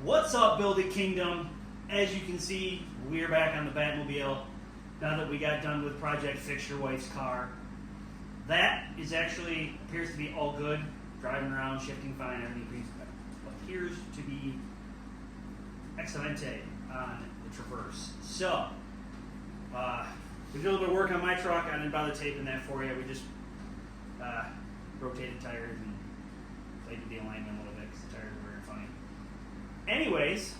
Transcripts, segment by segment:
What's up, Build It Kingdom? As you can see, we're back on the Batmobile now that we got done with Project Fix Your Wife's car. That is actually appears to be all good. Driving around, shifting fine, everything appears to be excelente on the Traverse. So, we did a little bit of work on my truck. I didn't bother taping that for you. We just rotated tires and played with the alignment a little bit because the tires were very funny. Anyways,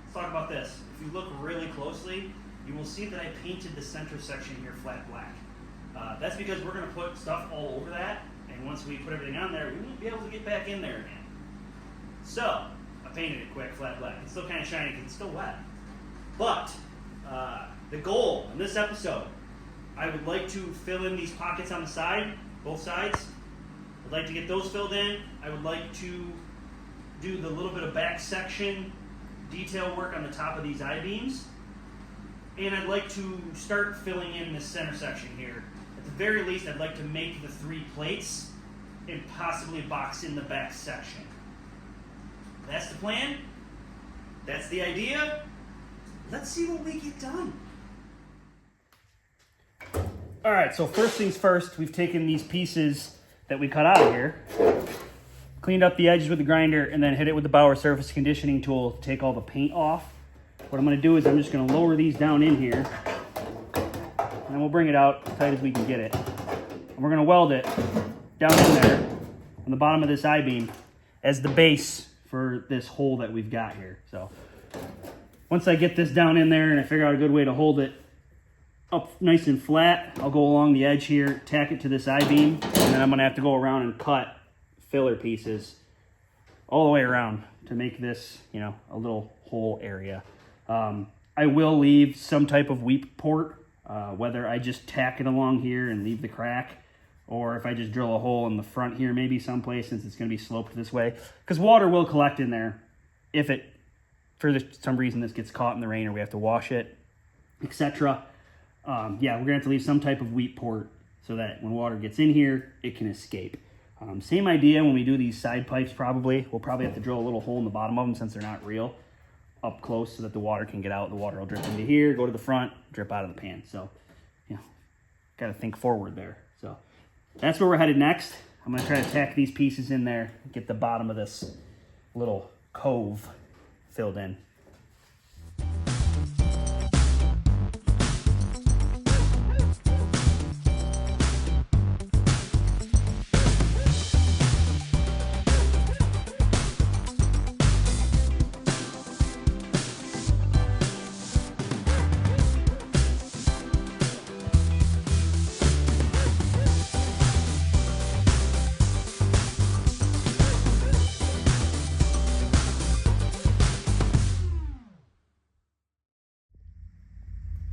let's talk about this. If you look really closely, you will see that I painted the center section here flat black. That's because we're going to put stuff all over that, and once we put everything on there, we won't be able to get back in there again. So, I painted it quick, flat black. It's still kind of shiny because it's still wet. But, the goal in this episode, I would like to fill in these pockets on the side, both sides. I'd like to get those filled in. I would like to do the little bit of back section detail work on the top of these I-beams. And I'd like to start filling in this center section here. At the very least, I'd like to make the 3 plates and possibly box in the back section. That's the plan. That's the idea. Let's see what we get done. All right, so first things first, we've taken these pieces that we cut out of here, cleaned up the edges with the grinder, and then hit it with the Bauer surface conditioning tool to take all the paint off. What I'm going to do is I'm just going to lower these down in here, and then we'll bring it out as tight as we can get it. And we're going to weld it down in there on the bottom of this I-beam as the base for this hole that we've got here. So once I get this down in there and I figure out a good way to hold it up nice and flat, I'll go along the edge here, tack it to this I-beam, and then I'm going to have to go around and cut filler pieces all the way around to make this, you know, a little hole area. I will leave some type of weep port, whether I just tack it along here and leave the crack, or if I just drill a hole in the front here, maybe someplace, since it's going to be sloped this way, because water will collect in there if it, for some reason, this gets caught in the rain or we have to wash it, etc. Yeah, we're going to have to leave some type of weep port so that when water gets in here, it can escape. Same idea when we do these side pipes probably. We'll probably have to drill a little hole in the bottom of them since they're not real, up close so that the water can get out. The water will drip into here, go to the front, drip out of the pan. So, you know, got to think forward there. So that's where we're headed next. I'm going to try to tack these pieces in there, get the bottom of this little cove filled in.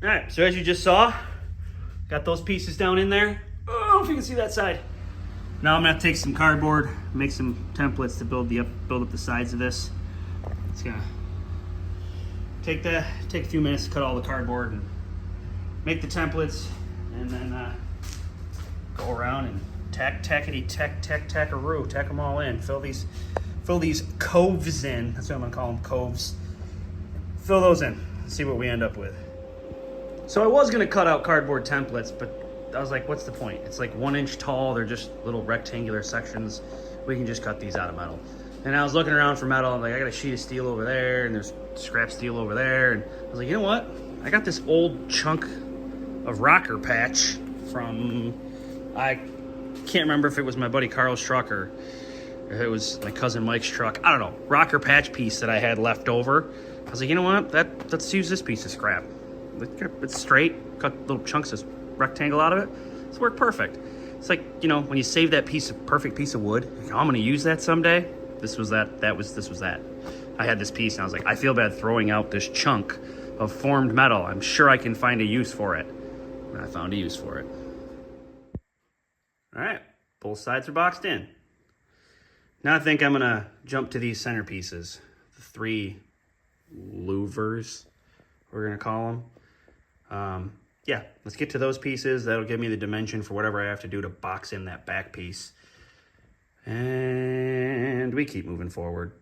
All right, so as you just saw, got those pieces down in there. Oh, I don't know if you can see that side. Now I'm gonna take some cardboard, make some templates to build up the sides of this. It's gonna take a few minutes to cut all the cardboard and make the templates, and then go around and tack-a-roo, tack them all in. Fill these coves in. That's what I'm gonna call them, coves. Fill those in. See what we end up with. So I was gonna cut out cardboard templates, but I was like, what's the point? It's like 1 inch tall. They're just little rectangular sections. We can just cut these out of metal. And I was looking around for metal. I'm like, I got a sheet of steel over there, and there's scrap steel over there. And I was like, you know what? I got this old chunk of rocker patch from, I can't remember if it was my buddy Carl's truck or if it was my cousin Mike's truck. I don't know. Rocker patch piece that I had left over. I was like, you know what? Let's use this piece of scrap. It's straight, cut little chunks of rectangle out of it. It's worked perfect. It's like, you know, when you save that perfect piece of wood, like, oh, I'm gonna use that someday. This was that. I had this piece and I was like, I feel bad throwing out this chunk of formed metal. I'm sure I can find a use for it. And I found a use for it. All right, both sides are boxed in. Now I think I'm gonna jump to these center pieces, the 3 louvers, we're gonna call them. Yeah, let's get to those pieces. That'll give me the dimension for whatever I have to do to box in that back piece. And we keep moving forward.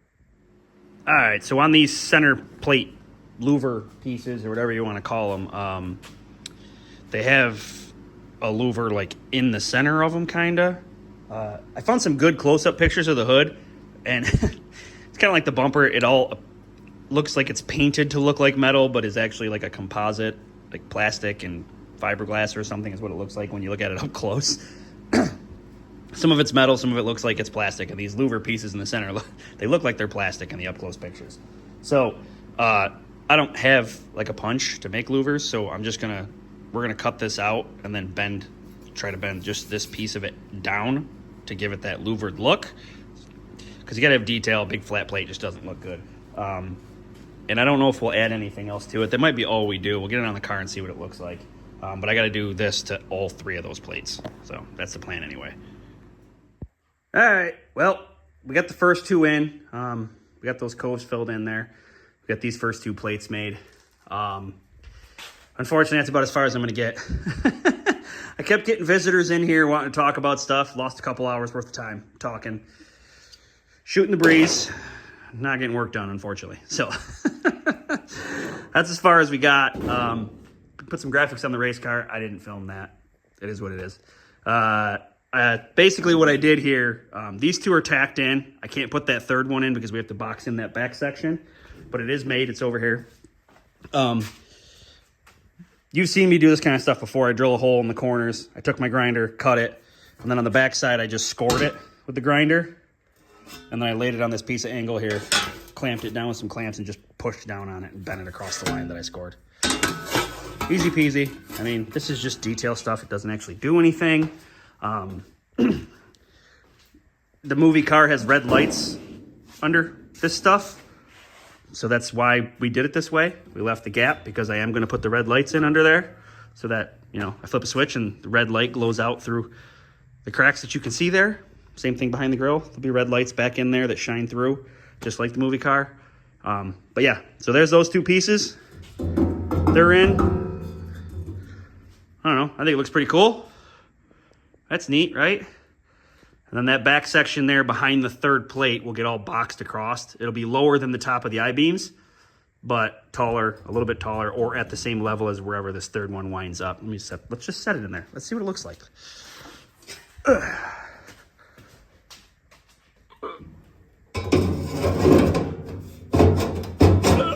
All right, so on these center plate louver pieces or whatever you want to call them, they have a louver like in the center of them, kind of. I found some good close-up pictures of the hood, and it's kind of like the bumper. It all looks like it's painted to look like metal, but is actually like a composite, like plastic and fiberglass or something is what it looks like when you look at it up close. Some of it's metal, some of it looks like it's plastic, and these louver pieces in the center, they look like they're plastic in the up-close pictures. So I don't have like a punch to make louvers, so we're gonna cut this out and then try to bend just this piece of it down to give it that louvered look, because you gotta have detail. A big flat plate just doesn't look good. And I don't know if we'll add anything else to it. That might be all we do. We'll get it on the car and see what it looks like. But I got to do this to all 3 of those plates. So that's the plan anyway. All right. Well, we got the first 2 in. We got those coves filled in there. We got these first 2 plates made. Unfortunately, that's about as far as I'm going to get. I kept getting visitors in here wanting to talk about stuff. Lost a couple hours worth of time talking. Shooting the breeze. Not getting work done, unfortunately. So that's as far as we got. Put some graphics on the race car. I didn't film that. It is what it is. Basically what I did here, these 2 are tacked in. I can't put that 3rd one in because we have to box in that back section, but it is made. It's over here. You've seen me do this kind of stuff before. I drill a hole in the corners. I took my grinder, cut it, and then on the back side, I just scored it with the grinder. And then I laid it on this piece of angle here, clamped it down with some clamps, and just pushed down on it and bent it across the line that I scored. Easy peasy. I mean, this is just detail stuff. It doesn't actually do anything. The movie car has red lights under this stuff. So that's why we did it this way. We left the gap because I am going to put the red lights in under there so that, I flip a switch and the red light glows out through the cracks that you can see there. Same thing behind the grill. There'll be red lights back in there that shine through, just like the movie car. But yeah, so there's those 2 pieces. They're in. I don't know. I think it looks pretty cool. That's neat, right? And then that back section there behind the 3rd plate will get all boxed across. It'll be lower than the top of the I-beams, but taller, a little bit taller, or at the same level as wherever this 3rd one winds up. Let's just set it in there. Let's see what it looks like.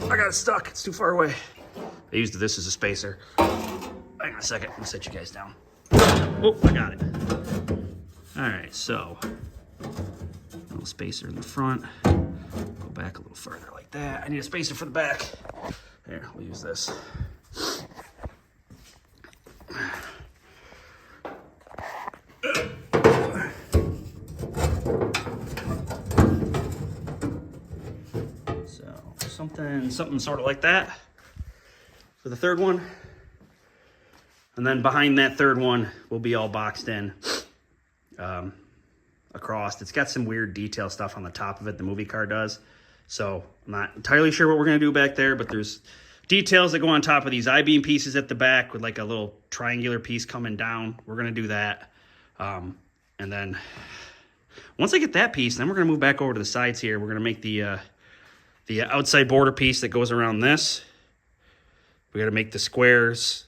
I got it stuck. It's too far away. I used this as a spacer. Hang on a second. Let me set you guys down. Oh, I got it. All right, so a little spacer in the front. Go back a little further like that. I need a spacer for the back. There, we'll use this. Something sort of like that for the 3rd one. And then behind that 3rd one will be all boxed in across. It's got some weird detail stuff on the top of it, the movie car does. So I'm not entirely sure what we're going to do back there, but there's details that go on top of these I-beam pieces at the back with like a little triangular piece coming down. We're going to do that. And then once I get that piece, then we're going to move back over to the sides here. We're going to make the outside border piece that goes around this. We got to make the squares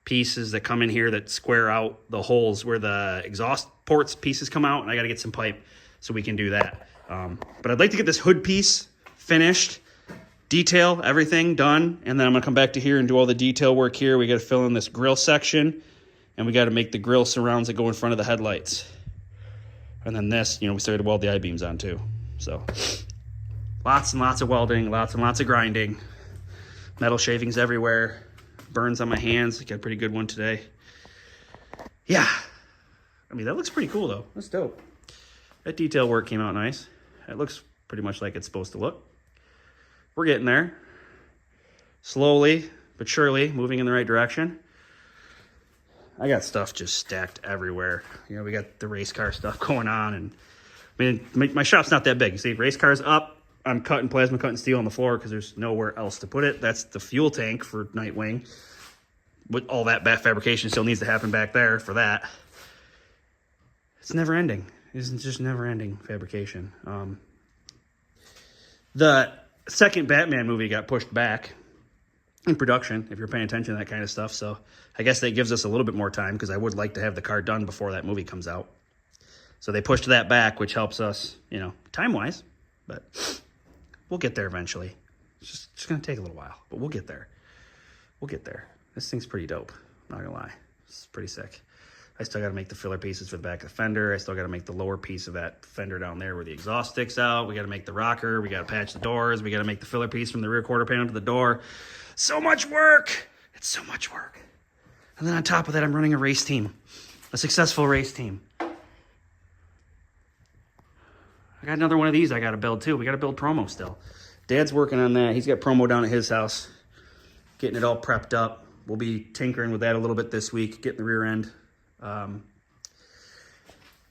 pieces that come in here that square out the holes where the exhaust ports pieces come out, and I got to get some pipe so we can do that. But I'd like to get this hood piece finished, detail, everything done, and then I'm going to come back to here and do all the detail work here. We got to fill in this grill section, and we got to make the grill surrounds that go in front of the headlights. And then this, we started to weld the I-beams on too. So lots and lots of welding, lots and lots of grinding, metal shavings everywhere, burns on my hands. I got a pretty good one today. Yeah, I mean, that looks pretty cool though. That's dope. That detail work came out nice. It looks pretty much like it's supposed to look. We're getting there. Slowly but surely moving in the right direction. I got stuff just stacked everywhere. We got the race car stuff going on, and I mean, my shop's not that big. You see, race car's up. I'm cutting plasma, cutting steel on the floor because there's nowhere else to put it. That's the fuel tank for Nightwing. With all that fabrication still needs to happen back there for that. It's never ending. It's just never ending fabrication. The second Batman movie got pushed back in production, if you're paying attention to that kind of stuff. So I guess that gives us a little bit more time, because I would like to have the car done before that movie comes out. So they pushed that back, which helps us, you know, time-wise. But we'll get there eventually. It's just going to take a little while, but we'll get there. We'll get there. This thing's pretty dope, not going to lie. It's pretty sick. I still got to make the filler pieces for the back of the fender. I still got to make the lower piece of that fender down there where the exhaust sticks out. We got to make the rocker. We got to patch the doors. We got to make the filler piece from the rear quarter panel to the door. So much work. It's so much work. And then on top of that, I'm running a race team, a successful race team. I got another one of these I got to build too. We got to build promo still. Dad's working on that. He's got promo down at his house, getting it all prepped up. We'll be tinkering with that a little bit this week, getting the rear end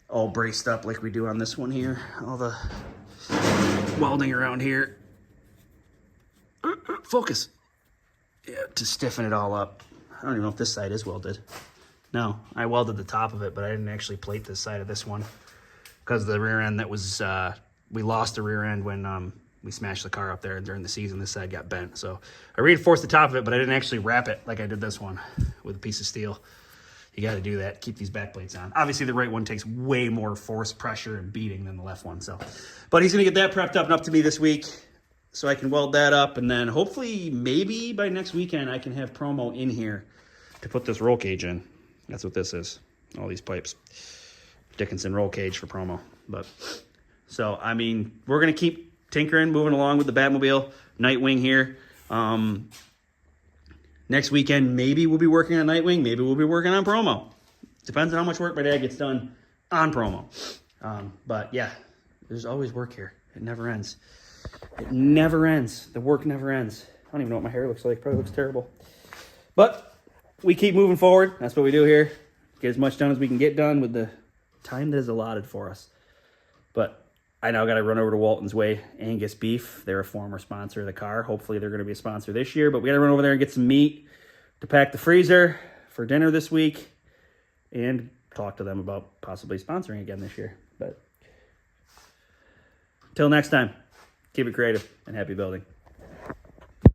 all braced up like we do on this one here. All the welding around here. Focus. Yeah, to stiffen it all up. I don't even know if this side is welded. No, I welded the top of it, but I didn't actually plate this side of this one because the rear end that was, we lost the rear end when we smashed the car up there during the season. This side got bent. So I reinforced the top of it, but I didn't actually wrap it like I did this one with a piece of steel. You got to do that. Keep these back plates on. Obviously, the right one takes way more force, pressure, and beating than the left one. So, but he's going to get that prepped up and up to me this week so I can weld that up. And then hopefully, maybe by next weekend, I can have promo in here to put this roll cage in. That's what this is. All these pipes. Dickinson roll cage for promo. But so, I mean, we're going to keep tinkering, moving along with the Batmobile. Nightwing here. Next weekend, maybe we'll be working on Nightwing. Maybe we'll be working on promo. Depends on how much work my dad gets done on promo. But yeah, there's always work here. It never ends. It never ends. The work never ends. I don't even know what my hair looks like. Probably looks terrible. But we keep moving forward. That's what we do here. Get as much done as we can get done with the time that is allotted for us. But I now got to run over to Walton's Way Angus Beef. They're a former sponsor of the car. Hopefully they're going to be a sponsor this year. But we got to run over there and get some meat to pack the freezer for dinner this week and talk to them about possibly sponsoring again this year. But till next time, keep it creative and happy building.